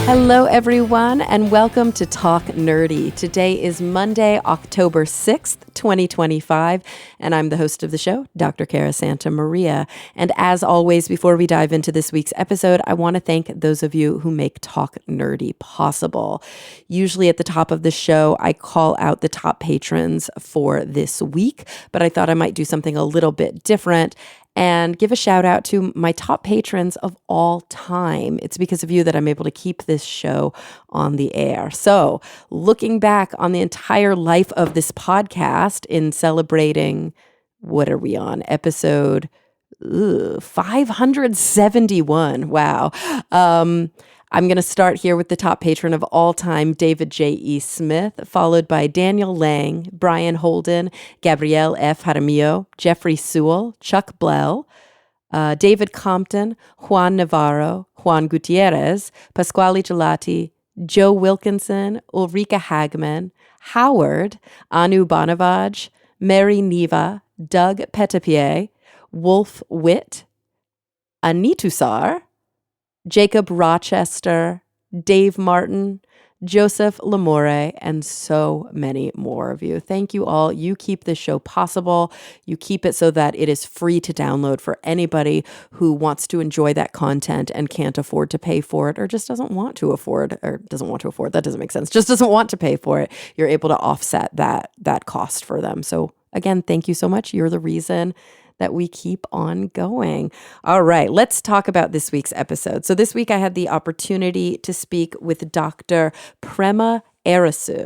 Hello, everyone, and welcome to Talk Nerdy. Today is Monday, October 6th, 2025, and I'm the host of the show, Dr. Cara Santa Maria. And as always, before we dive into this week's episode, I want to thank those of you who make Talk Nerdy possible. Usually at the top of the show, I call out the top patrons for this week, but I thought I might do something a little bit different and give a shout out to my top patrons of all time. It's because of you that I'm able to keep this show on the air. So, looking back on the entire life of this podcast in celebrating, what are we on? Episode 571. Wow. I'm going to start here with the top patron of all time, David J.E. Smith, followed by Daniel Lang, Brian Holden, Gabrielle F. Jaramillo, Jeffrey Sewell, Chuck Blell, David Compton, Juan Navarro, Juan Gutierrez, Pasquale Gelati, Joe Wilkinson, Ulrika Hagman, Howard, Anu Bonavaj, Mary Neva, Doug Petapie, Wolf Witt, Anitusar, Jacob Rochester, Dave Martin, Joseph Lamore, and so many more of you. Thank you all. You keep this show possible. You keep it so that it is free to download for anybody who wants to enjoy that content and can't afford to pay for it, or just doesn't want to afford, that doesn't make sense, just doesn't want to pay for it. You're able to offset that cost for them. So again, thank you so much. You're the reason that we keep on going. All right, let's talk about this week's episode. So this week I had the opportunity to speak with Dr. Prema Arasu.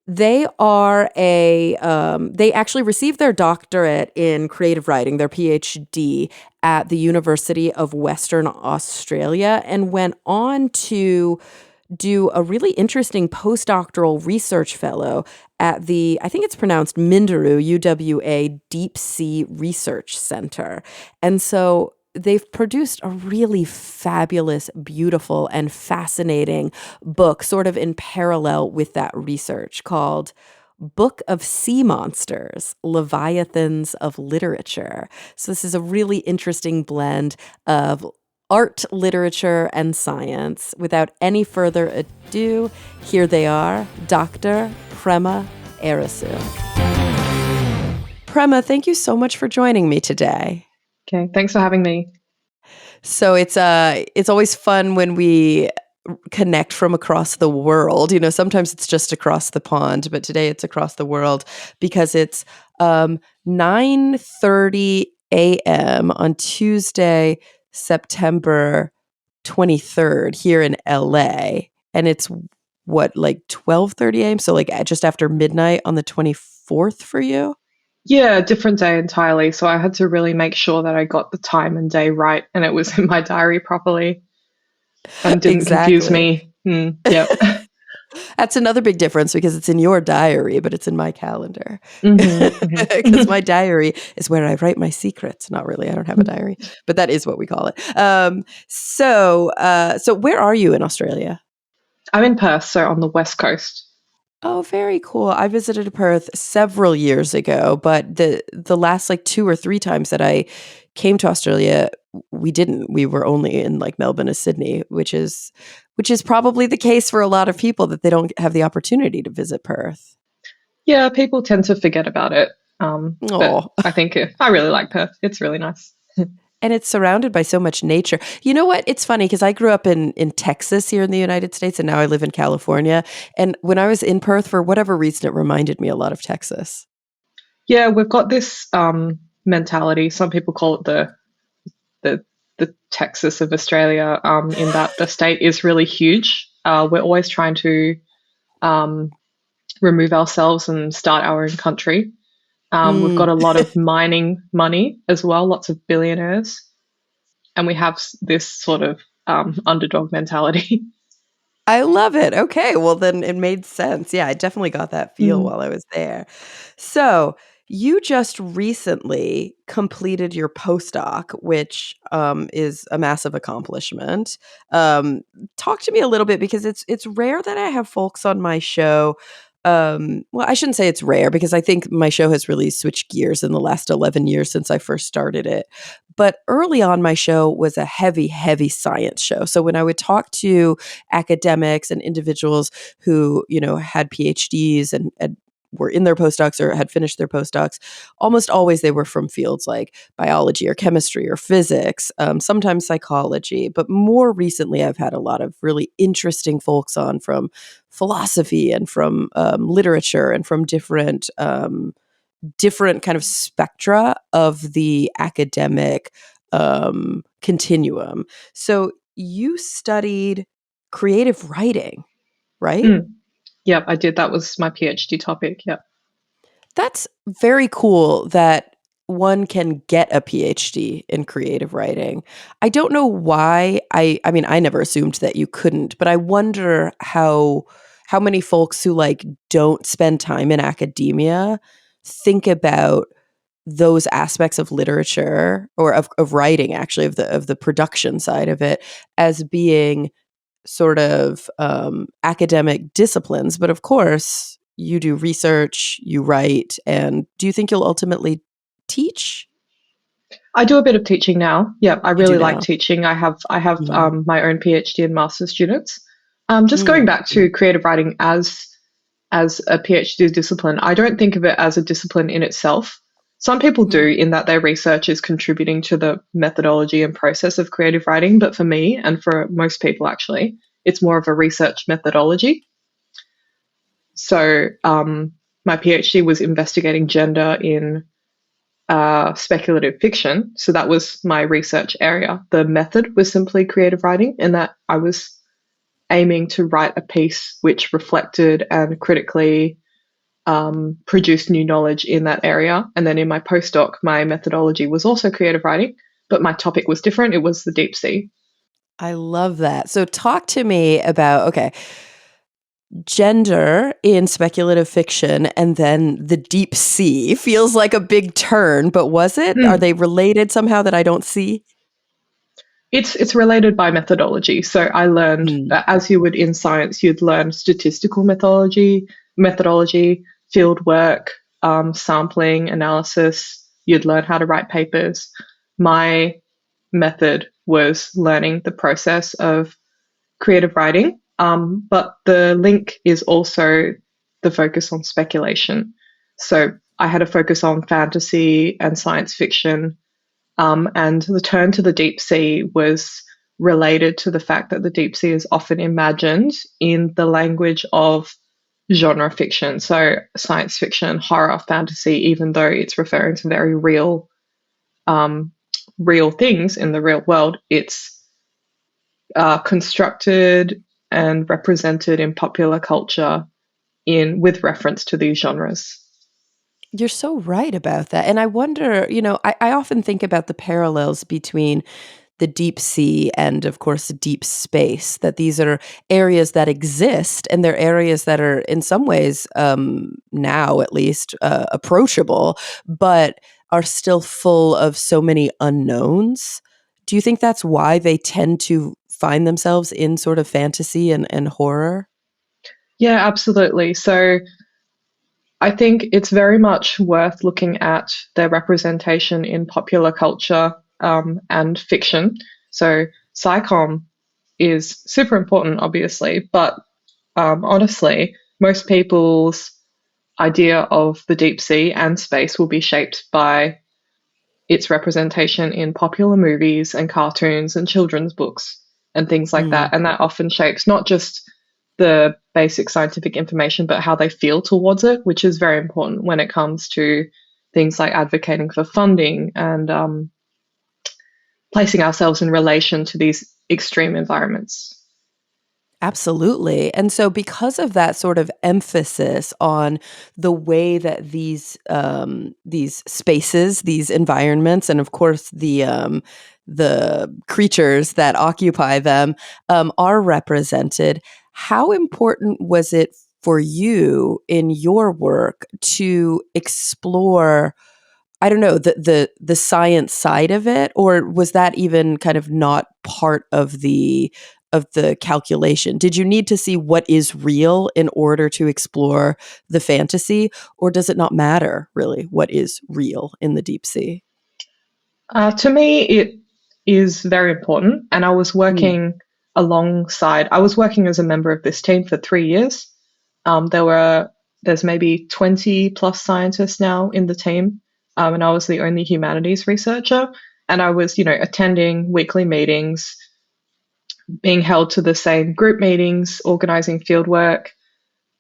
They are they actually received their doctorate in creative writing, their PhD, at the University of Western Australia, and went on to do a really interesting postdoctoral research fellow at the, I think it's pronounced Minderoo, UWA Deep Sea Research Center. And so they've produced a really fabulous, beautiful, and fascinating book sort of in parallel with that research called Book of Sea Monsters, Leviathans of Literature. So this is a really interesting blend of art, literature, and science. Without any further ado, here they are, Dr. Prema Arasu. Prema, thank you so much for joining me today. Okay, thanks for having me. So it's always fun when we connect from across the world. You know, sometimes it's just across the pond, but today it's across the world because it's 9:30 a.m. on Tuesday, September 23rd here in LA, and it's like 12:30 a.m., so like just after midnight on the 24th for you? Yeah, different day entirely. So I had to really make sure that I got the time and day right and it was in my diary properly and didn't confuse me. Yep. That's another big difference because it's in your diary, but it's in my calendar. Because my diary is where I write my secrets. Not really. I don't have a diary, but that is what we call it. So where are you in Australia? I'm in Perth, so on the West Coast. Oh, very cool. I visited Perth several years ago, but the last like 2 or 3 times that I came to Australia, we didn't. We were only in like Melbourne and Sydney, which is probably the case for a lot of people that they don't have the opportunity to visit Perth. Yeah, people tend to forget about it. But I think I really like Perth. It's really nice. And it's surrounded by so much nature. You know what? It's funny because I grew up in Texas here in the United States, and now I live in California. And when I was in Perth, for whatever reason, it reminded me a lot of Texas. Yeah, we've got this mentality. Some people call it the Texas of Australia, in that the state is really huge. We're always trying to remove ourselves and start our own country. We've got a lot of mining money as well, lots of billionaires. And we have this sort of underdog mentality. I love it. Okay, well then it made sense. Yeah, I definitely got that feel while I was there. So you just recently completed your postdoc, which is a massive accomplishment. Talk to me a little bit because it's rare that I have folks on my show. Well, I shouldn't say it's rare because I think my show has really switched gears in the last 11 years since I first started it. But early on, my show was a heavy, heavy science show. So when I would talk to academics and individuals who, had PhDs and were in their postdocs or had finished their postdocs, almost always they were from fields like biology or chemistry or physics, sometimes psychology. But more recently, I've had a lot of really interesting folks on from philosophy and from literature and from different kind of spectra of the academic continuum. So you studied creative writing, right? Mm. Yep, I did. That was my PhD topic. Yep. That's very cool that one can get a PhD in creative writing. I don't know why. I mean, I never assumed that you couldn't, but I wonder how many folks who like don't spend time in academia think about those aspects of literature or of writing, actually, of the production side of it, as being sort of academic disciplines. But of course, you do research, you write, and do you think you'll ultimately teach? I do a bit of teaching now. Yep, I You do really like now. teaching. I have Mm. my own PhD and master's students. Just going Mm. back to creative writing as a PhD discipline, I don't think of it as a discipline in itself. Some people do, Mm. in that their research is contributing to the methodology and process of creative writing. But for me, and for most people actually, it's more of a research methodology. So my PhD was investigating gender in speculative fiction. So that was my research area. The method was simply creative writing, in that I was aiming to write a piece which reflected and critically produced new knowledge in that area. And then in my postdoc, my methodology was also creative writing, but my topic was different. It was the deep sea. I love that. So talk to me about, okay, gender in speculative fiction and then the deep sea feels like a big turn, but was it? Are Hmm. they related somehow that I don't see? It's related by methodology. So I learned, Mm. as you would in science, you'd learn statistical methodology, field work, sampling, analysis. You'd learn how to write papers. My method was learning the process of creative writing, but the link is also the focus on speculation. So I had a focus on fantasy and science fiction, and the turn to the deep sea was related to the fact that the deep sea is often imagined in the language of genre fiction. So science fiction, horror, fantasy, even though it's referring to very um, real things in the real world, it's constructed and represented in popular culture in with reference to these genres. You're so right about that. And I wonder, I often think about the parallels between the deep sea and, of course, deep space, that these are areas that exist and they're areas that are, in some ways, now at least, approachable, but are still full of so many unknowns. Do you think that's why they tend to find themselves in sort of fantasy and horror? Yeah, absolutely. So I think it's very much worth looking at their representation in popular culture and fiction. So psychom is super important, obviously, but honestly, most people's idea of the deep sea and space will be shaped by its representation in popular movies and cartoons and children's books and things like Mm. that. And that often shapes not just the basic scientific information, but how they feel towards it, which is very important when it comes to things like advocating for funding and placing ourselves in relation to these extreme environments. Absolutely. And so because of that sort of emphasis on the way that these spaces, these environments, and of course the creatures that occupy them are represented, how important was it for you in your work to explore, I don't know, the science side of it, or was that even kind of not part of the calculation? Did you need to see what is real in order to explore the fantasy, or does it not matter really what is real in the deep sea? To me, it is very important. And Mm, I was working as a member of this team for 3 years. There's maybe 20 plus scientists now in the team. And I was the only humanities researcher. And I was, attending weekly meetings, being held to the same group meetings, organizing fieldwork,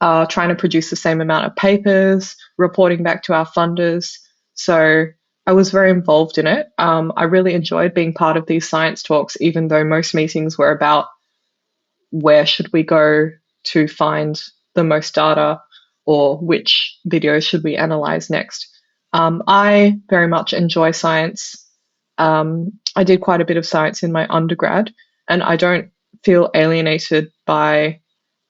trying to produce the same amount of papers, reporting back to our funders. So I was very involved in it. I really enjoyed being part of these science talks, even though most meetings were about where should we go to find the most data or which videos should we analyze next. I very much enjoy science. I did quite a bit of science in my undergrad, and I don't feel alienated by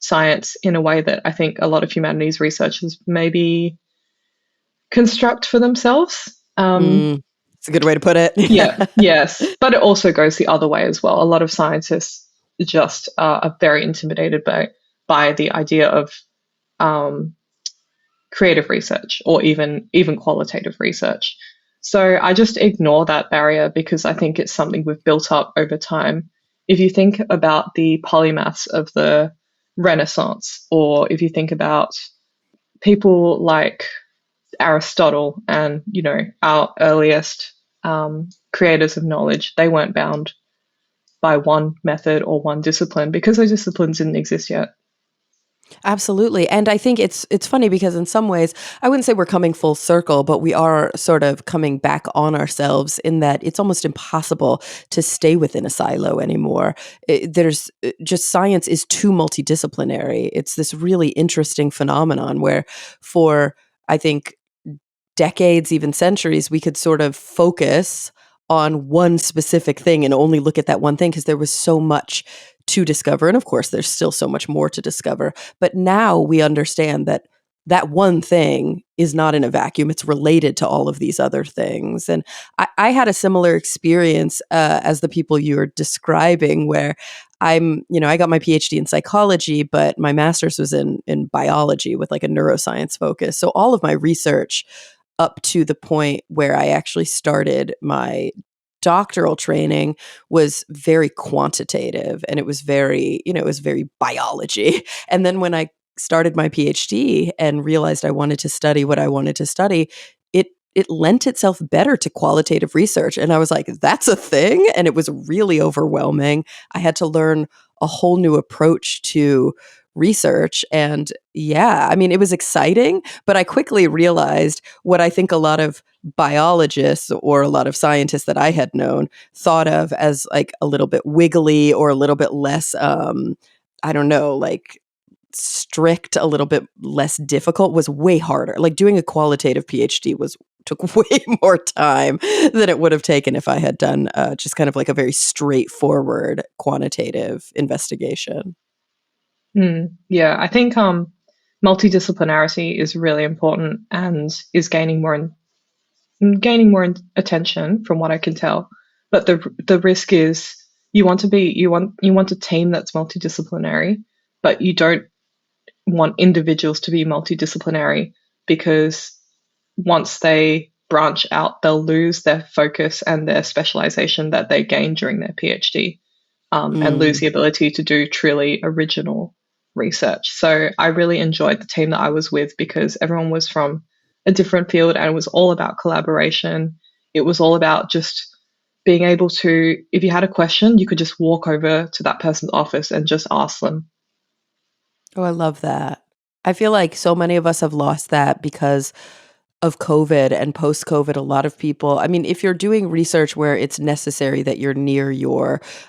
science in a way that I think a lot of humanities researchers maybe construct for themselves. mm, it's a good way to put it. Yeah, yes, but it also goes the other way as well. A lot of scientists just are very intimidated by the idea of um, creative research or even qualitative research. So I just ignore that barrier because I think it's something we've built up over time. If you think about the polymaths of the Renaissance, or if you think about people like Aristotle and our earliest creators of knowledge, they weren't bound by one method or one discipline because those disciplines didn't exist yet. Absolutely. And I think it's funny because in some ways, I wouldn't say we're coming full circle, but we are sort of coming back on ourselves in that it's almost impossible to stay within a silo anymore. There's just science is too multidisciplinary. It's this really interesting phenomenon where for I think decades, even centuries, we could sort of focus on one specific thing and only look at that one thing because there was so much to discover. And of course, there's still so much more to discover. But now we understand that that one thing is not in a vacuum. It's related to all of these other things. And I had a similar experience as the people you're describing, where I got my PhD in psychology, but my master's was in biology with like a neuroscience focus. So all of my research up to the point where I actually started my doctoral training was very quantitative, and it was very, it was very biology. And then when I started my PhD and realized I wanted to study what I wanted to study, it lent itself better to qualitative research. And I was like, that's a thing. And it was really overwhelming. I had to learn a whole new approach to research. And yeah, I mean, it was exciting, but I quickly realized what I think a lot of biologists or a lot of scientists that I had known thought of as like a little bit wiggly or a little bit less, I don't know, like strict, a little bit less difficult was way harder. Like doing a qualitative PhD was took way more time than it would have taken if I had done just kind of like a very straightforward quantitative investigation. Yeah, I think multidisciplinarity is really important and is gaining more attention from what I can tell. But the risk is you want a team that's multidisciplinary, but you don't want individuals to be multidisciplinary because once they branch out, they'll lose their focus and their specialization that they gained during their PhD, and lose Mm. the ability to do truly original research. So I really enjoyed the team that I was with because everyone was from a different field and it was all about collaboration. It was all about just being able to, if you had a question, you could just walk over to that person's office and just ask them. Oh, I love that. I feel like so many of us have lost that because of COVID and post COVID. A lot of people, I mean, if you're doing research where it's necessary that you're near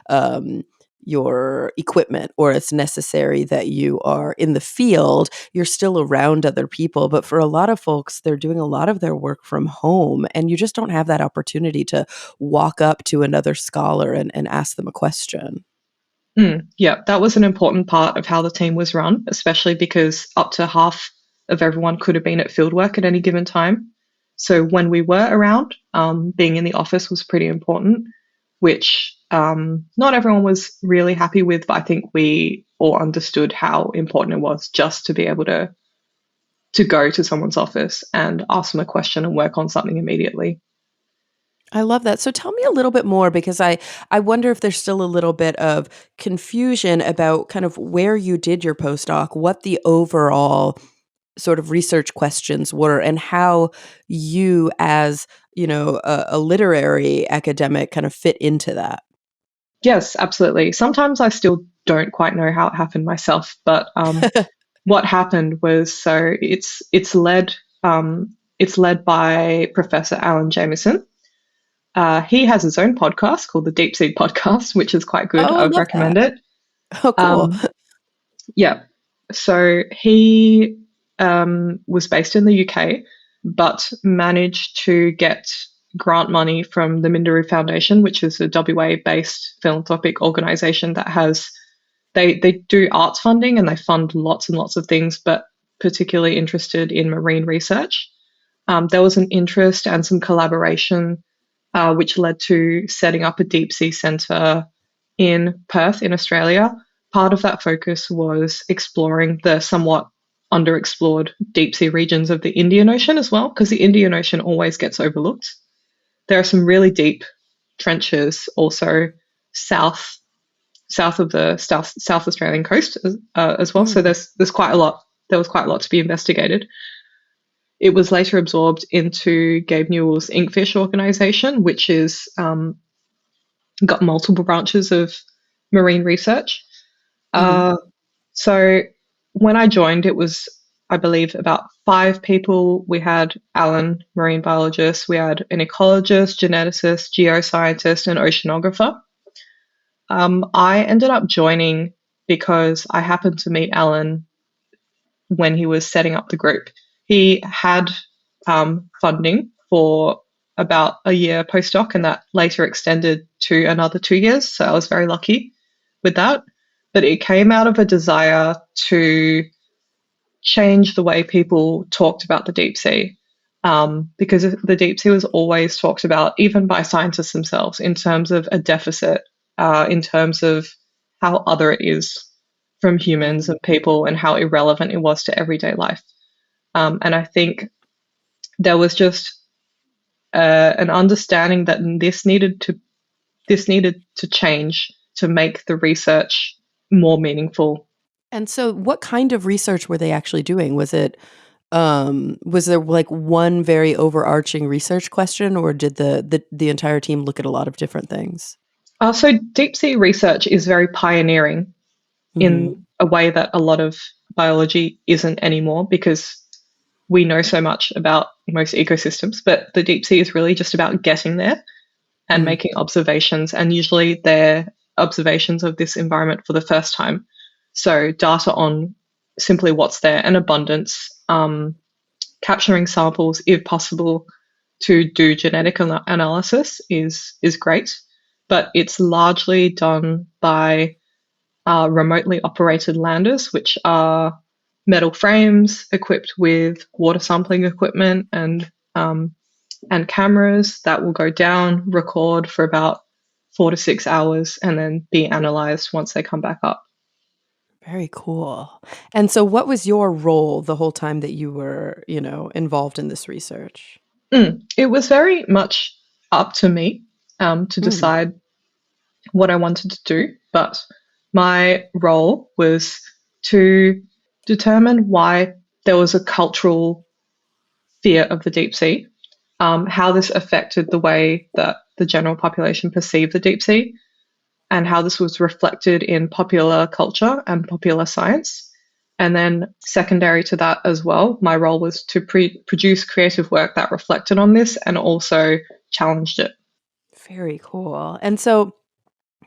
um, your equipment, or it's necessary that you are in the field, you're still around other people. But for a lot of folks, they're doing a lot of their work from home, and you just don't have that opportunity to walk up to another scholar and ask them a question. Yeah, that was an important part of how the team was run, especially because up to half of everyone could have been at fieldwork at any given time. So when we were around, being in the office was pretty important, which not everyone was really happy with, but I think we all understood how important it was just to be able to go to someone's office and ask them a question and work on something immediately. I love that. So tell me a little bit more because I wonder if there's still a little bit of confusion about kind of where you did your postdoc, what the overall sort of research questions were, and how you as, a literary academic kind of fit into that. Yes, absolutely. Sometimes I still don't quite know how it happened myself, but what happened was it's led by Professor Alan Jameson. He has his own podcast called the Deep Sea Podcast, which is quite good. Oh, I I would love recommend that. it. Oh, cool. Um, yeah, so he was based in the UK, but managed to get grant money from the Minderoo Foundation, which is a WA-based philanthropic organisation that has they do arts funding and they fund lots and lots of things, but particularly interested in marine research. There was an interest and some collaboration, which led to setting up a deep sea centre in Perth, in Australia. Part of that focus was exploring the somewhat underexplored deep sea regions of the Indian Ocean as well, because the Indian Ocean always gets overlooked. There are some really deep trenches also south south of the South Australian coast as well. So Mm. there's quite a lot. There was quite a lot to be investigated. It was later absorbed into Gabe Newell's Inkfish organisation, which is got multiple branches of marine research. Mhm. Uh, so when I joined, it was, I believe, about 5 people. We had Alan, marine biologist, we had an ecologist, geneticist, geoscientist, and oceanographer. I ended up joining because I happened to meet Alan when he was setting up the group. He had funding for about a year postdoc, and that later extended to another 2 years. So I was very lucky with that. But it came out of a desire to change the way people talked about the deep sea. Because the deep sea was always talked about, even by scientists themselves, in terms of a deficit, in terms of how other it is from humans Mm. and people, and how irrelevant it was to everyday life. And I think there was just an understanding that this needed to change to make the research more meaningful. And so what kind of research were they actually doing? Was there like one very overarching research question, or did the entire team look at a lot of different things? So deep sea research is very pioneering in Mhm. a way that a lot of biology isn't anymore, because we know so much about most ecosystems, but the deep sea is really just about getting there and Mm. making observations. And usually they're observations of this environment for the first time. So data on simply what's there and abundance, capturing samples if possible to do genetic analysis is great, but it's largely done by remotely operated landers, which are metal frames equipped with water sampling equipment and cameras that will go down, record for about 4 to 6 hours, and then be analyzed once they come back up. Very cool. And so what was your role the whole time that you were, involved in this research? It was very much up to me to Mm. decide what I wanted to do, but my role was to determine why there was a cultural fear of the deep sea, how this affected the way that the general population perceived the deep sea, and how this was reflected in popular culture and popular science. And then, secondary to that as well, my role was to produce creative work that reflected on this and also challenged it. Very cool. And so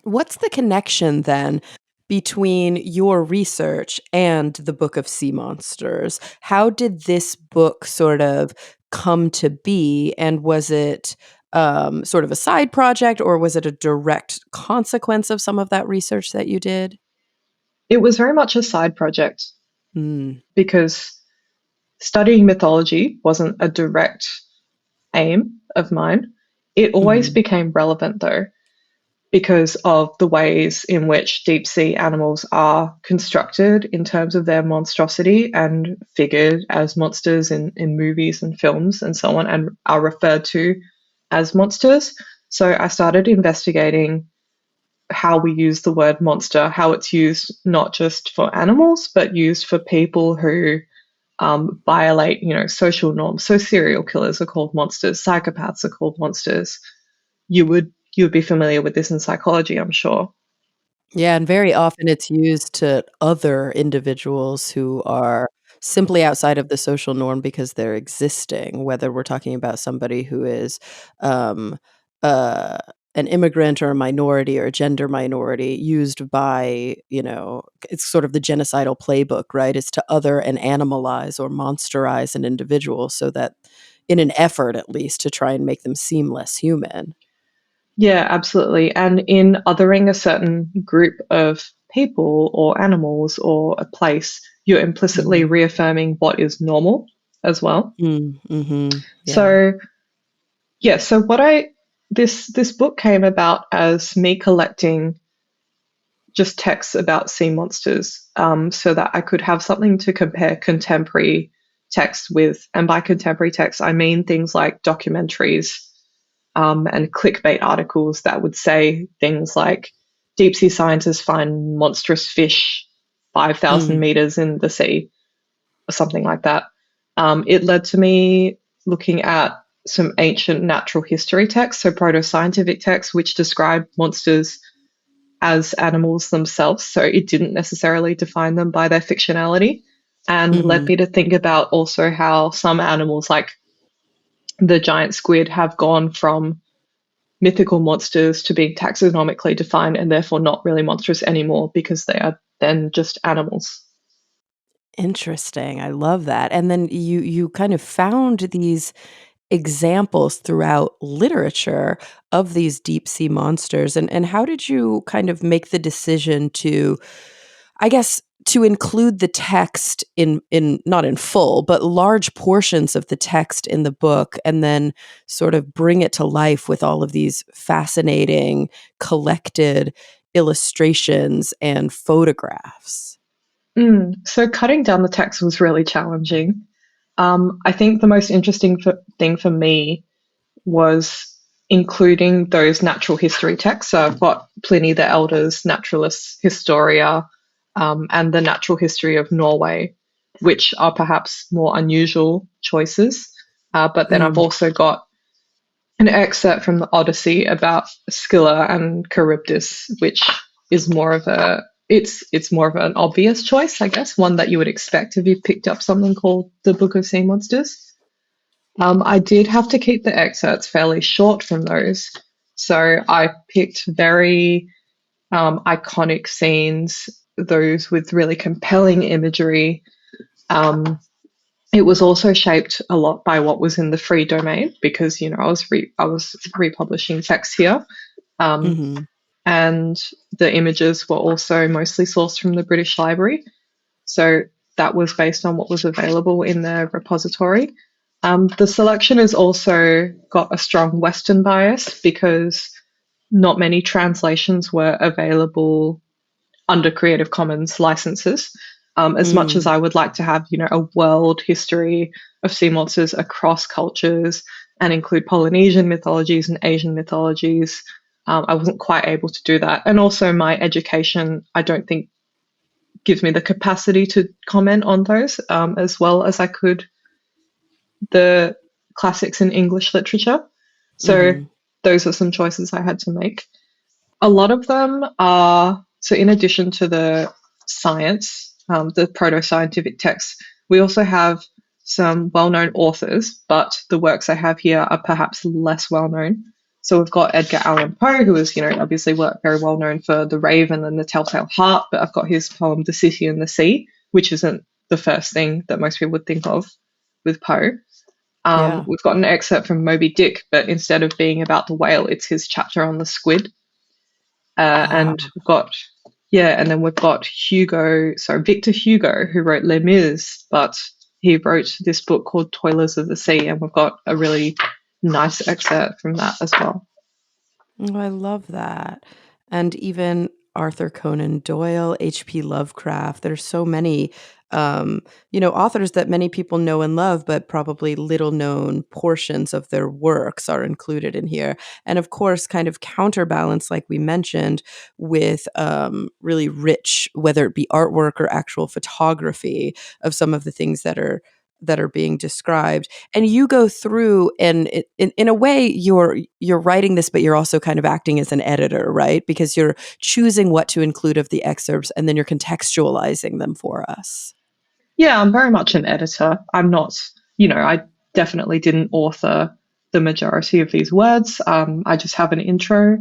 what's the connection then between your research and the Book of Sea Monsters? How did this book sort of come to be? And was it sort of a side project, or was it a direct consequence of some of that research that you did? It was very much a side project Mm. because studying mythology wasn't a direct aim of mine. It always Mhm. became relevant though, because of the ways in which deep sea animals are constructed in terms of their monstrosity and figured as monsters in movies and films and so on, and are referred to as monsters. So I started investigating how we use the word monster, how it's used not just for animals, but used for people who violate, social norms. So serial killers are called monsters, psychopaths are called monsters. You would be familiar with this in psychology, I'm sure. Yeah, and very often it's used to other individuals who are simply outside of the social norm because they're existing, whether we're talking about somebody who is, um, uh, an immigrant or a minority or a gender minority used by, it's sort of the genocidal playbook, right? Is to other and animalize or monsterize an individual so that in an effort, at least, to try and make them seem less human. Yeah, absolutely. And in othering a certain group of people or animals or a place, you're implicitly Mhm. reaffirming what is normal as well. Mhm. Yeah. So yeah, so what I this book came about as me collecting just texts about sea monsters, so that I could have something to compare contemporary text with. And by contemporary text, I mean things like documentaries, and clickbait articles that would say things like deep sea scientists find monstrous fish 5,000 Mm. meters in the sea, or something like that. It led to me looking at some ancient natural history texts, so proto scientific texts, which describe monsters as animals themselves. So it didn't necessarily define them by their fictionality, and led Mhm. me to think about also how some animals, like the giant squid, have gone from mythical monsters to being taxonomically defined and therefore not really monstrous anymore because they are then just animals. Interesting, I love that, and then you kind of found these examples throughout literature of these deep sea monsters, and how did you kind of make the decision to, I guess, to include the text in not in full, but large portions of the text in the book, and then sort of bring it to life with all of these fascinating collected illustrations and photographs? So cutting down the text was really challenging. I think the most interesting thing for me was including those natural history texts. So I've got Pliny the Elder's Naturalis Historia, and the Natural History of Norway, which are perhaps more unusual choices. But then I've Mm, also got an excerpt from the Odyssey about Scylla and Charybdis, which is more of a it's more of an obvious choice, I guess, one that you would expect if you picked up something called the Book of Sea Monsters. I did have to keep the excerpts fairly short from those, so I picked very iconic scenes, those with really compelling imagery. Um, it was also shaped a lot by what was in the free domain because I was republishing text here, um, mhm. and the images were also mostly sourced from the British Library. So that was based on what was available in the repository. The selection has also got a strong Western bias because not many translations were available under Creative Commons licenses. As much as Mm. I would like to have, a world history of sea monsters across cultures and include Polynesian mythologies and Asian mythologies, I wasn't quite able to do that. And also, my education, I don't think, gives me the capacity to comment on those, as well as I could the classics in English literature. So, Mhm. those are some choices I had to make. A lot of them are, so in addition to the science, the proto scientific texts, we also have some well known authors, but the works I have here are perhaps less well known. So we've got Edgar Allan Poe, who is, obviously very well known for The Raven and The Telltale Heart, but I've got his poem The City and the Sea, which isn't the first thing that most people would think of with Poe. Yeah. We've got an excerpt from Moby Dick, but instead of being about the whale, it's his chapter on the squid. Ah. And we've got, yeah, and then we've got Victor Hugo, who wrote Les Mis, but he wrote this book called Toilers of the Sea, and we've got a really nice excerpt from that as well. Oh, I love that. And even Arthur Conan Doyle, H.P. Lovecraft, there's so many um, authors that many people know and love, but probably little known portions of their works are included in here. And of course, kind of counterbalance, like we mentioned, with really rich, whether it be artwork or actual photography of some of the things that are being described. And you go through, and in a way you're writing this, but you're also kind of acting as an editor, right? Because you're choosing what to include of the excerpts, and then you're contextualizing them for us. Yeah, I'm very much an editor. I'm not, I definitely didn't author the majority of these words. I just have an intro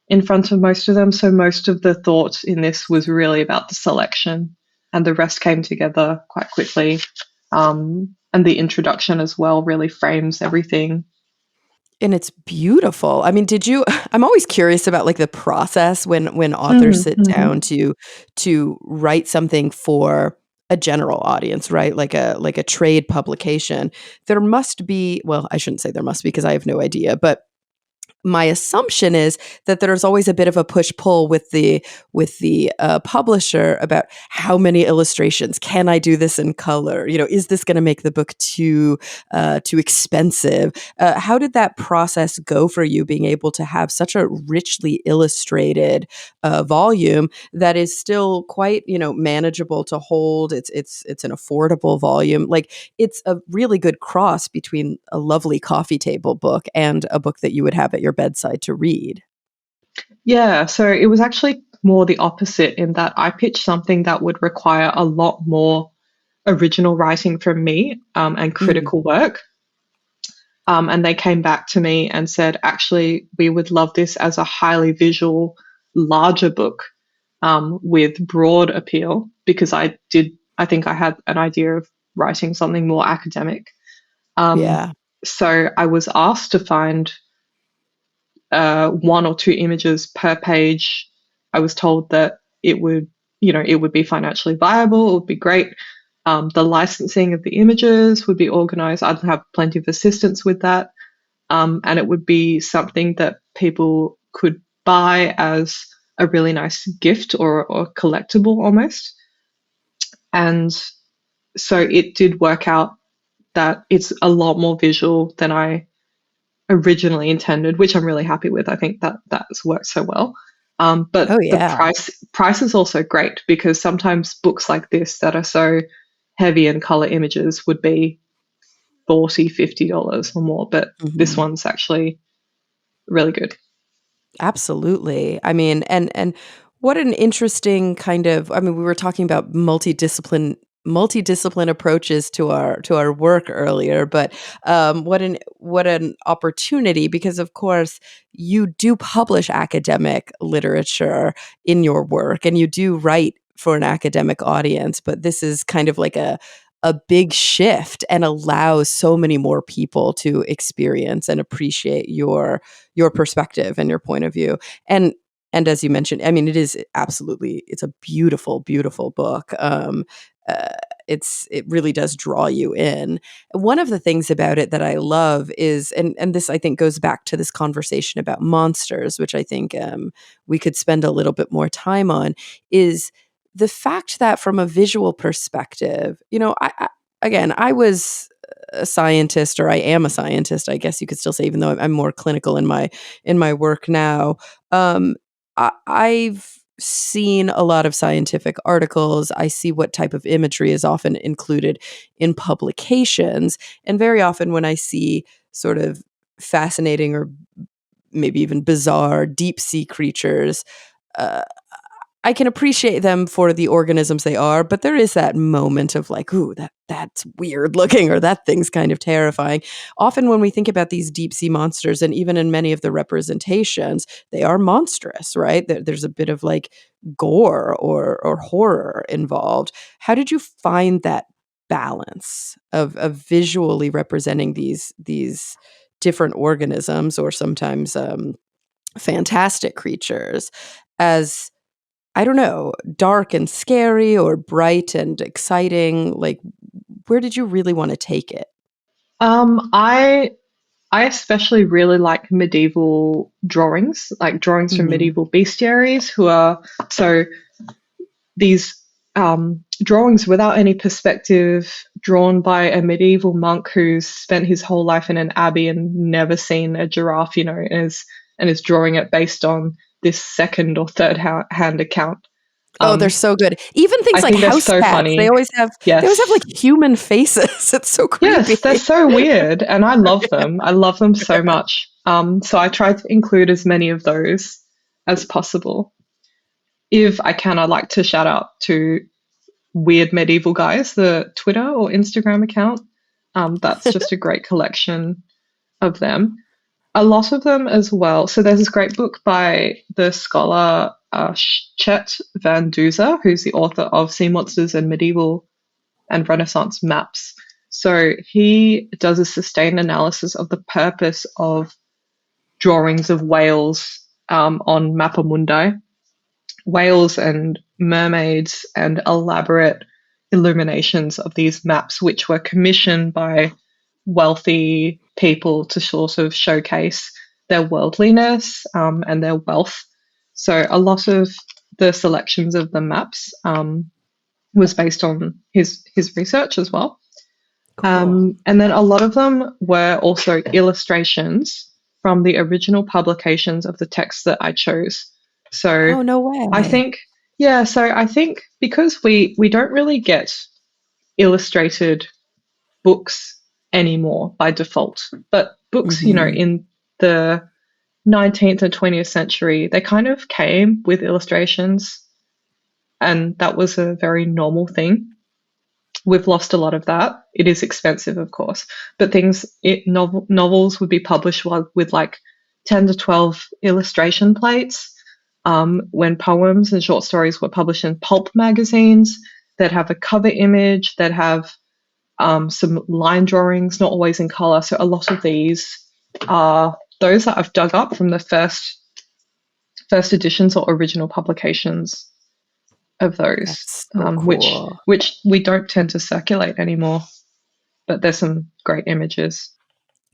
in front of most of them. So most of the thought in this was really about the selection, and the rest came together quite quickly. And the introduction as well really frames everything. And it's beautiful. I mean, did you I'm always curious about like the process when authors sit Mm-hmm. down to write something for a general audience, right? Like a trade publication. There must be, well, I shouldn't say there must be because I have no idea, but my assumption is that there's always a bit of a push pull with the publisher about how many illustrations can I do this in color. Is this going to make the book too expensive? How did that process go for you, being able to have such a richly illustrated volume that is still quite manageable to hold? It's an affordable volume. Like, it's a really good cross between a lovely coffee table book and a book that you would have at your bedside to read. Yeah, so it was actually more the opposite in that I pitched something that would require a lot more original writing from me, and Mm, critical work. And they came back to me and said, actually, we would love this as a highly visual, larger book, with broad appeal, because I think I had an idea of writing something more academic. Um, yeah. so I was asked to find one or two images per page. I was told that it would be financially viable, it would be great. The licensing of the images would be organized. I'd have plenty of assistance with that. And it would be something that people could buy as a really nice gift, or collectible almost. And so it did work out that it's a lot more visual than I originally intended, which I'm really happy with. I think that that's worked so well. But Oh, the yeah. price is also great, because sometimes books like this that are so heavy in color images would be 40, $50 or more, but this Mhm. one's actually really good. Absolutely. I mean, and what an interesting kind of, I mean, we were talking about multidiscipline approaches to our work earlier, but what an opportunity, because of course you do publish academic literature in your work and you do write for an academic audience, but this is kind of like a big shift and allows so many more people to experience and appreciate your perspective and your point of view. And as you mentioned, I mean, it's a beautiful, beautiful book. Uh, it really does draw you in. One of the things about it that I love is, and this I think goes back to this conversation about monsters, which I think we could spend a little bit more time on, is the fact that from a visual perspective, again, I was a scientist, or I am a scientist, I guess you could still say, even though I'm more clinical in my work now. I've seen a lot of scientific articles. I see what type of imagery is often included in publications, and very often when I see sort of fascinating or maybe even bizarre deep sea creatures, uh, I can appreciate them for the organisms they are, but there is that moment of like, ooh, that's weird looking, or that thing's kind of terrifying. Often when we think about these deep sea monsters, and even in many of the representations, they are monstrous, right? There's a bit of like gore or horror involved. How did you find that balance of visually representing these different organisms, or sometimes fantastic creatures, as, I don't know, dark and scary, or bright and exciting? Like, where did you really want to take it? I especially really like medieval drawings, like drawings from Mhm. medieval bestiaries, who are so these. drawings without any perspective, drawn by a medieval monk who's spent his whole life in an abbey and never seen a giraffe, and is drawing it based on this second or third hand account. Oh, they're Um, so good. Even I things like think they're house so cats, funny. they always have Yes. like human faces. It's so Yes, they're creepy. so weird, and I love them. I love them so much. So I try to include as many of those as possible. If I can, I'd like to shout out to Weird Medieval Guys, the Twitter or Instagram account. That's just a great collection of them. A lot of them as well. So there's this great book by the scholar Chet Van Duzer, who's the author of Sea Monsters and Medieval and Renaissance Maps. So he does a sustained analysis of the purpose of drawings of whales on Mappa Mundi, whales and mermaids and elaborate illuminations of these maps, which were commissioned by wealthy people to sort of showcase their worldliness and their wealth. So a lot of the selections of the maps was based on his research as well. Cool. And then a lot of them were also illustrations from the original publications of the text that I chose. So Oh, no I way. think, yeah, so I think because we don't really get illustrated books anymore by default, but books, Hmm. in the 19th and 20th century, they kind of came with illustrations, and that was a very normal thing. We've lost a lot of that. It is expensive, of course, but novels would be published with like 10 to 12 illustration plates. When poems and short stories were published in pulp magazines, that have a cover image, that have some line drawings, not always in color. So a lot of these are those that I've dug up from the first editions or original publications of those, That's so which cool. which we don't tend to circulate anymore. But there's some great images.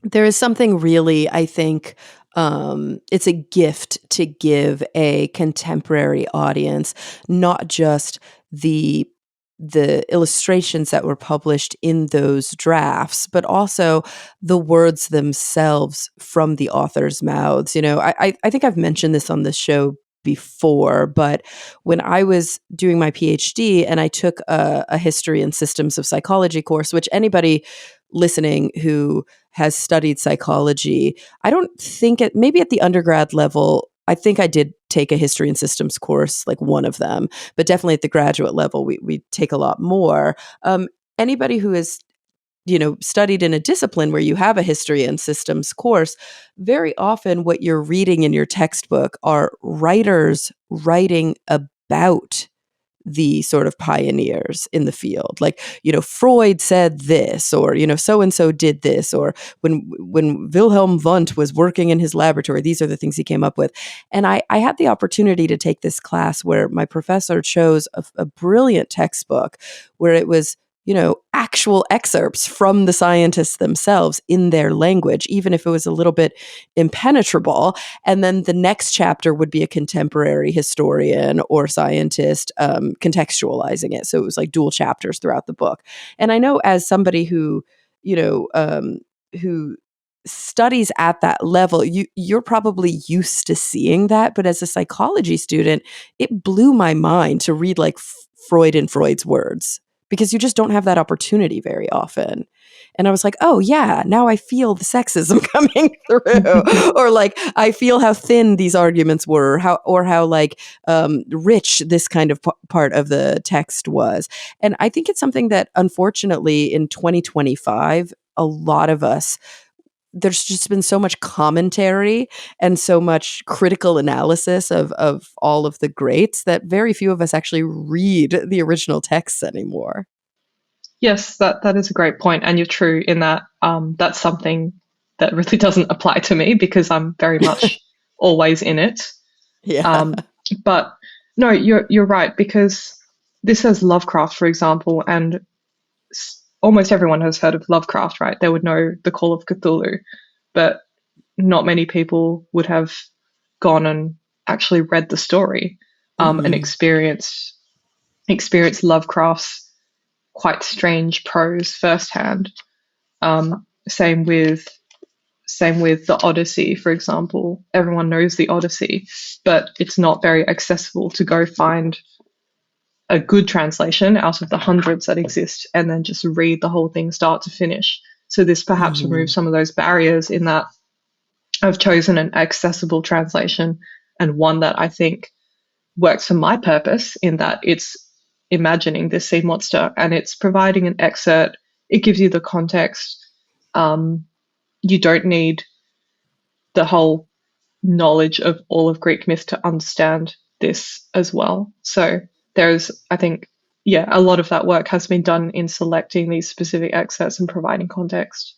There is something really, I think, it's a gift to give a contemporary audience, not just the the illustrations that were published in those drafts, but also the words themselves from the author's mouths. I think I've mentioned this on the show before, but when I was doing my PhD and I took a history and systems of psychology course, which anybody listening who has studied psychology, I don't think it, maybe at the undergrad level, I think I did take a history and systems course, like one of them, but definitely at the graduate level, we take a lot more. Anybody who has studied in a discipline where you have a history and systems course, very often what you're reading in your textbook are writers writing about the sort of pioneers in the field. Like, Freud said this, or, so and so did this, or when Wilhelm Wundt was working in his laboratory, these are the things he came up with. And I had the opportunity to take this class where my professor chose a brilliant textbook where it was actual excerpts from the scientists themselves in their language, even if it was a little bit impenetrable. And then the next chapter would be a contemporary historian or scientist contextualizing it. So it was like dual chapters throughout the book. And I know as somebody who studies at that level, you're probably used to seeing that. But as a psychology student, it blew my mind to read like Freud in Freud's words, because you just don't have that opportunity very often. And I was like, oh, yeah, now I feel the sexism coming through. Or like, I feel how thin these arguments were, how like rich this kind of part of the text was. And I think it's something that, unfortunately, in 2025, a lot of us, there's just been so much commentary and so much critical analysis of all of the greats that very few of us actually read the original texts anymore. Yes, that is a great point, and you're true in that. That's something that really doesn't apply to me because I'm very much always in it. Yeah. Um, but no, you're right, because this has Lovecraft, for example, and almost everyone has heard of Lovecraft, right? They would know the Call of Cthulhu, but not many people would have gone and actually read the story and Hmm. experienced experienced Lovecraft's quite strange prose firsthand. Same with the Odyssey, for example. Everyone knows the Odyssey, but it's not very accessible to go find a good translation out of the hundreds that exist and then just read the whole thing start to finish. So this perhaps removes Mhm. some of those barriers in that I've chosen an accessible translation and one that I think works for my purpose in that it's imagining this sea monster and it's providing an excerpt. It gives you the context. You don't need the whole knowledge of all of Greek myth to understand this as well. So there's, I think, yeah, a lot of that work has been done in selecting these specific excerpts and providing context.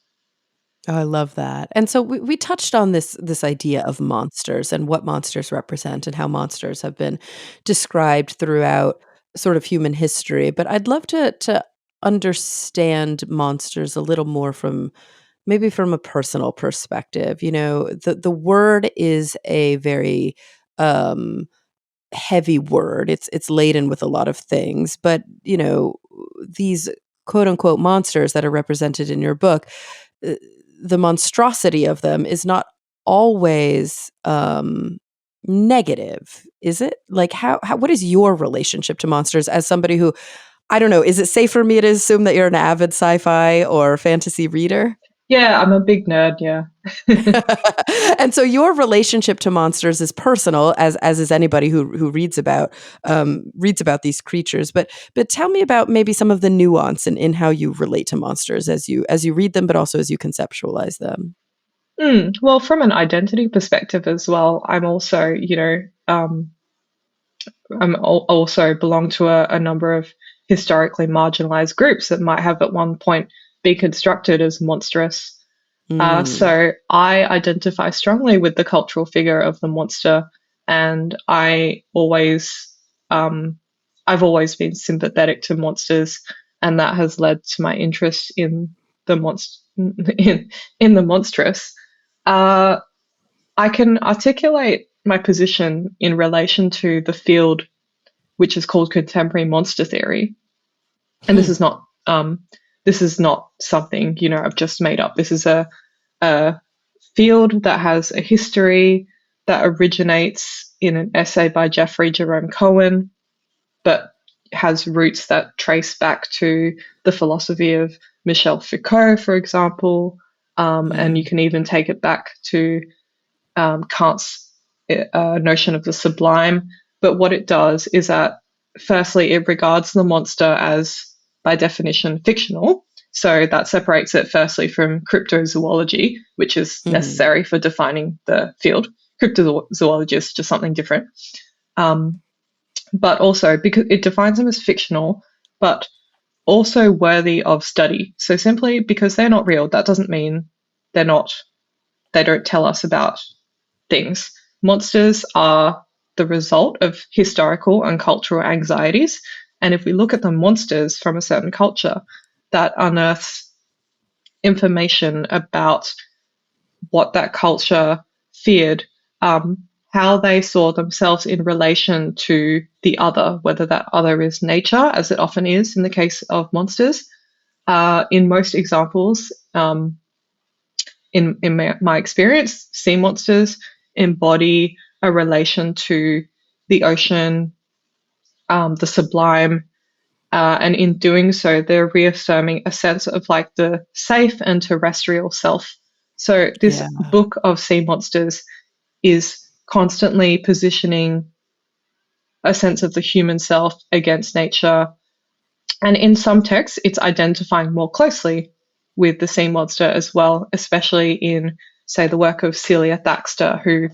Oh, I love that. And so we touched on this idea of monsters and what monsters represent and how monsters have been described throughout sort of human history. But I'd love to understand monsters a little more from maybe from a personal perspective. You know, the word is a very heavy word. It's laden with a lot of things, but you know, these quote unquote monsters that are represented in your book, uh, the monstrosity of them is not always negative, is it? Like how what is your relationship to monsters as somebody who I don't know, is it safe for me to assume that you're an avid sci-fi or fantasy reader? Yeah, I'm a big nerd. Yeah. And so your relationship to monsters is personal, as is anybody who reads about these creatures. But tell me about maybe some of the nuance in how you relate to monsters as you read them, but also as you conceptualize them. Well, from an identity perspective as well, I'm also, also belong to a number of historically marginalized groups that might have at one point been constructed as monstrous. Mm, So I identify strongly with the cultural figure of the monster, and um, I've always been sympathetic to monsters, and that has led to my interest in the in the monstrous. Uh, I can articulate my position in relation to the field which is called contemporary monster theory, and hmm, this is not something I've just made up. This is a field that has a history that originates in an essay by Jeffrey Jerome Cohen, but has roots that trace back to the philosophy of Michel Foucault, for example. And you hmm, can even take it back to Kant's notion of the sublime. But what it does is that, firstly, it regards the monster as, by definition, fictional. So that separates it, firstly, from cryptozoology, which is hmm. necessary for defining the field. Cryptozoology is just something different. Um, but also because it defines them as fictional, but also worthy of study. So simply because they're not real, that doesn't mean they're not, they don't tell us about things. Monsters are the result of historical and cultural anxieties. And if we look at the monsters from a certain culture, that unearths information about what that culture feared, how they saw themselves in relation to the other, whether that other is nature, as it often is in the case of monsters. In most examples, in my experience, sea monsters embody a relation to the ocean, the sublime, and in doing so, they're reaffirming a sense of like the safe and terrestrial self. So this Yeah. book of sea monsters is constantly positioning a sense of the human self against nature. And in some texts, it's identifying more closely with the sea monster as well, especially in, say, the work of Celia Thaxter, who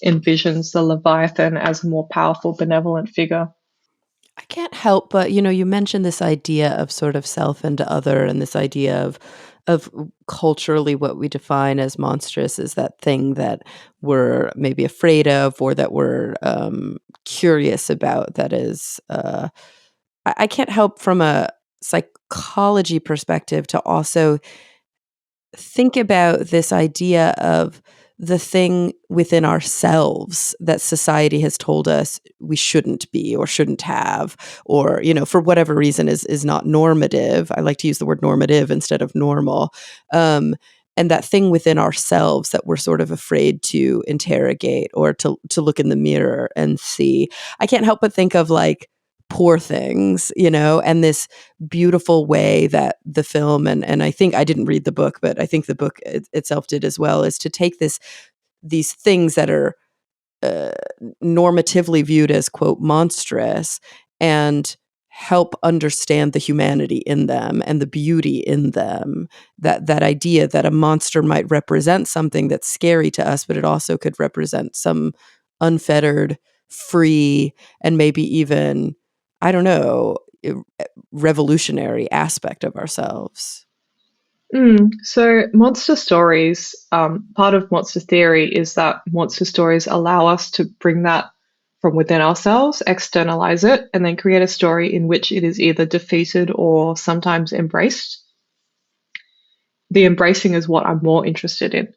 envisions the Leviathan as a more powerful, benevolent figure. I can't help but, you know, you mentioned this idea of sort of self and other and this idea of culturally what we define as monstrous is that thing that we're maybe afraid of or that we're curious about that is I can't help from a psychology perspective to also think about this idea of the thing within ourselves that society has told us we shouldn't be or shouldn't have, or, for whatever reason is not normative. I like to use the word normative instead of normal. And that thing within ourselves that we're sort of afraid to interrogate or to look in the mirror and see. I can't help but think of like Poor Things, and this beautiful way that the film, and I think I didn't read the book, but I think the book itself did as well, is to take these things that are uh, normatively viewed as quote monstrous and help understand the humanity in them and the beauty in them. That idea that a monster might represent something that's scary to us, but it also could represent some unfettered, free, and maybe even, I don't know, revolutionary aspect of ourselves. So monster stories, part of monster theory is that monster stories allow us to bring that from within ourselves, externalize it, and then create a story in which it is either defeated or sometimes embraced. The embracing is what I'm more interested in,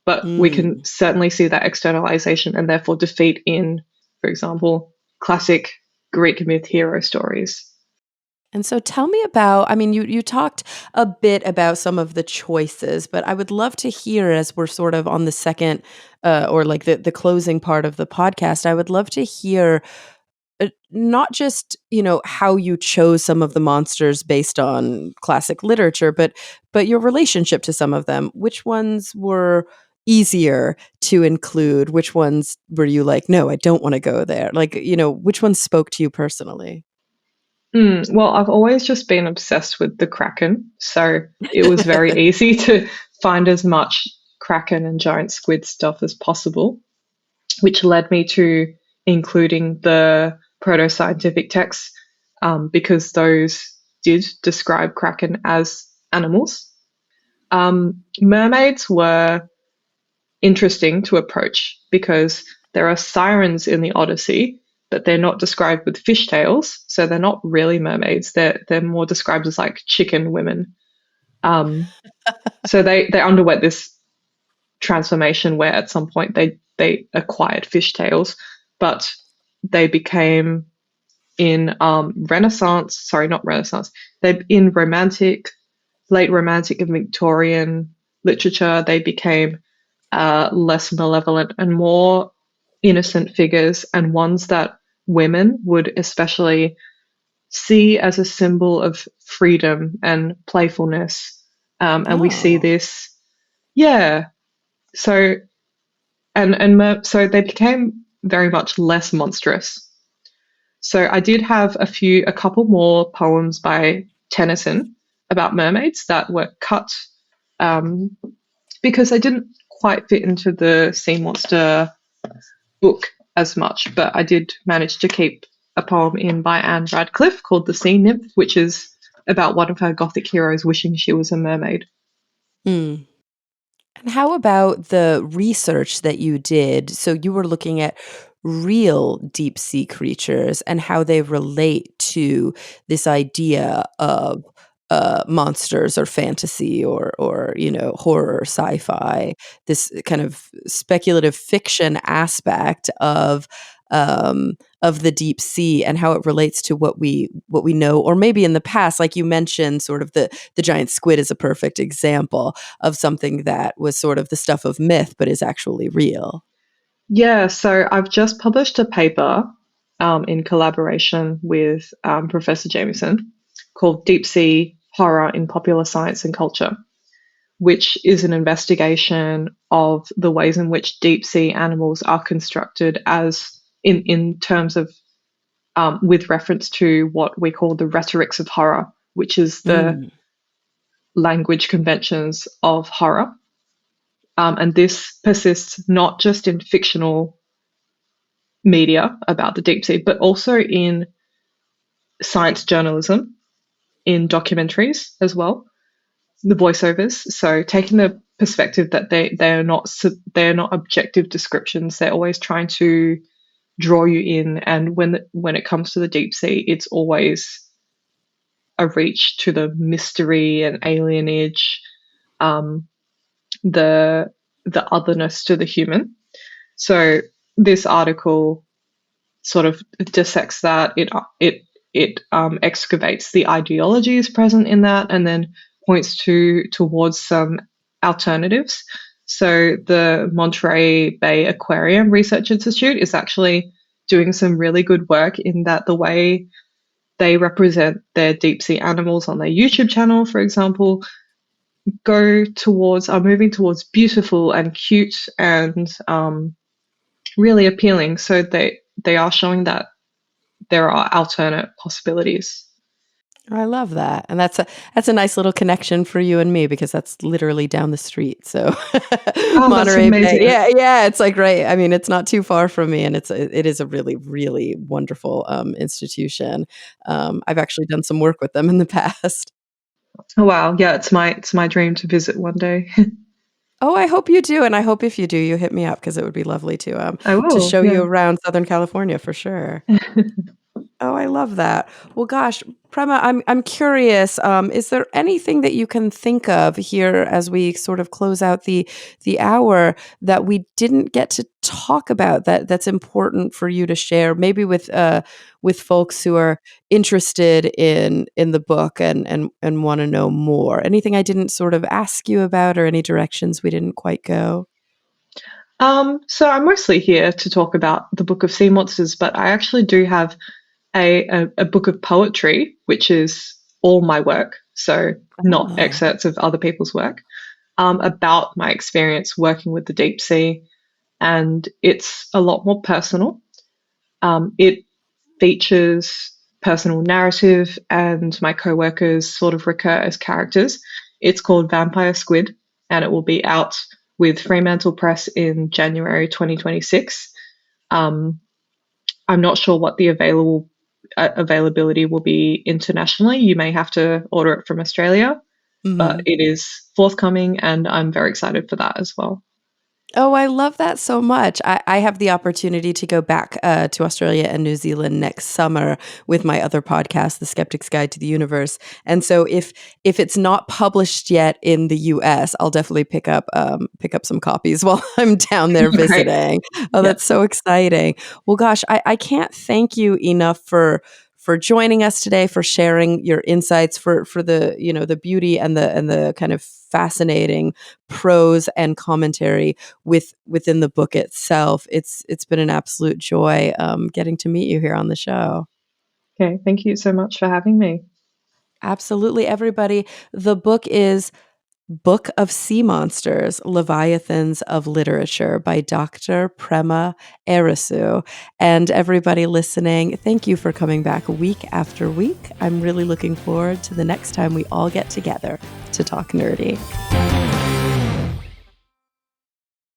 but we can Mm. certainly see that externalization and therefore defeat in, for example, classic Greek myth hero stories. And so tell me about, I mean, you talked a bit about some of the choices, but I would love to hear, as we're sort of on the second or like the closing part of the podcast, I would love to hear not just, how you chose some of the monsters based on classic literature, but your relationship to some of them. Which ones were easier to include? Which ones were you like, no, I don't want to go there? Like, which ones spoke to you personally? Well, I've always just been obsessed with the Kraken, so it was very easy to find as much Kraken and giant squid stuff as possible, which led me to including the proto scientific texts because those did describe Kraken as animals. Mermaids were interesting to approach because there are sirens in the Odyssey, but they're not described with fishtails, so they're not really mermaids. They're more described as like chicken women. So they underwent this transformation where at some point they acquired fishtails, but they became in Renaissance. Sorry, not Renaissance. They in romantic, late romantic and Victorian literature. They became less malevolent and more innocent figures, and ones that women would especially see as a symbol of freedom and playfulness. And we see Oh. this, yeah. So so they became very much less monstrous. So I did have a couple more poems by Tennyson about mermaids that were cut um, because they didn't quite fit into the sea monster book as much. But I did manage to keep a poem in by Anne Radcliffe called The Sea Nymph, which is about one of her gothic heroes wishing she was a mermaid. Mm. And how about the research that you did? So you were looking at real deep sea creatures and how they relate to this idea of monsters or fantasy or horror, sci-fi. This kind of speculative fiction aspect of the deep sea and how it relates to what we know, or maybe in the past, like you mentioned, sort of the giant squid is a perfect example of something that was sort of the stuff of myth, but is actually real. Yeah, so I've just published a paper in collaboration with Professor Jameson called Deep Sea Horror in Popular Science and Culture, which is an investigation of the ways in which deep sea animals are constructed as in terms of with reference to what we call the rhetorics of horror, which is the Mm. language conventions of horror. And this persists not just in fictional media about the deep sea, but also in science journalism, in documentaries as well, the voiceovers. So taking the perspective that they're not objective descriptions. They're always trying to draw you in, and when it comes to the deep sea, it's always a reach to the mystery and alienage, um, the the otherness to the human. So this article sort of dissects that. It excavates the ideologies present in that, and then points towards some alternatives. So the Monterey Bay Aquarium Research Institute is actually doing some really good work in that the way they represent their deep sea animals on their YouTube channel, for example, are moving towards beautiful and cute and really appealing. So they are showing that there are alternate possibilities. I love that. And that's a nice little connection for you and me because that's literally down the street. So Oh, that's Monterey Bay. amazing. Yeah, yeah, it's like right. I mean, it's not too far from me and it is a really really wonderful institution. I've actually done some work with them in the past. Oh, wow. Yeah, it's my dream to visit one day. Oh, I hope you do and I hope if you do you hit me up because it would be lovely I to will. show Yeah. you around Southern California for sure. Oh, I love that. Well, gosh, Prema, I'm curious. Is there anything that you can think of here as we sort of close out the hour that we didn't get to talk about that's important for you to share, maybe with folks who are interested in the book and want to know more? Anything I didn't sort of ask you about, or any directions we didn't quite go? So I'm mostly here to talk about the Book of Sea Monsters, but I actually do have a book of poetry, which is all my work, so not Oh. excerpts of other people's work, about my experience working with the deep sea. And it's a lot more personal. It features personal narrative, and my co workers sort of recur as characters. It's called Vampire Squid, and it will be out with Fremantle Press in January 2026. Um, I'm not sure what the availability will be internationally. You may have to order it from Australia, but Mhm. it is forthcoming, and I'm very excited for that as well. Oh, I love that so much. I have the opportunity to go back to Australia and New Zealand next summer with my other podcast, The Skeptic's Guide to the Universe. And so if it's not published yet in the US, I'll definitely pick up some copies while I'm down there Great. visiting. Oh, Yeah. that's so exciting. Well, gosh, I can't thank you enough for joining us today, for sharing your insights, for the the beauty and the kind of fascinating prose and commentary within the book itself. It's been an absolute joy getting to meet you here on the show. Okay. Thank you so much for having me. Absolutely, everybody. The book is Book of Sea Monsters, Leviathans of Literature by Dr. Prema Arasu. And everybody listening, thank you for coming back week after week. I'm really looking forward to the next time we all get together to talk nerdy.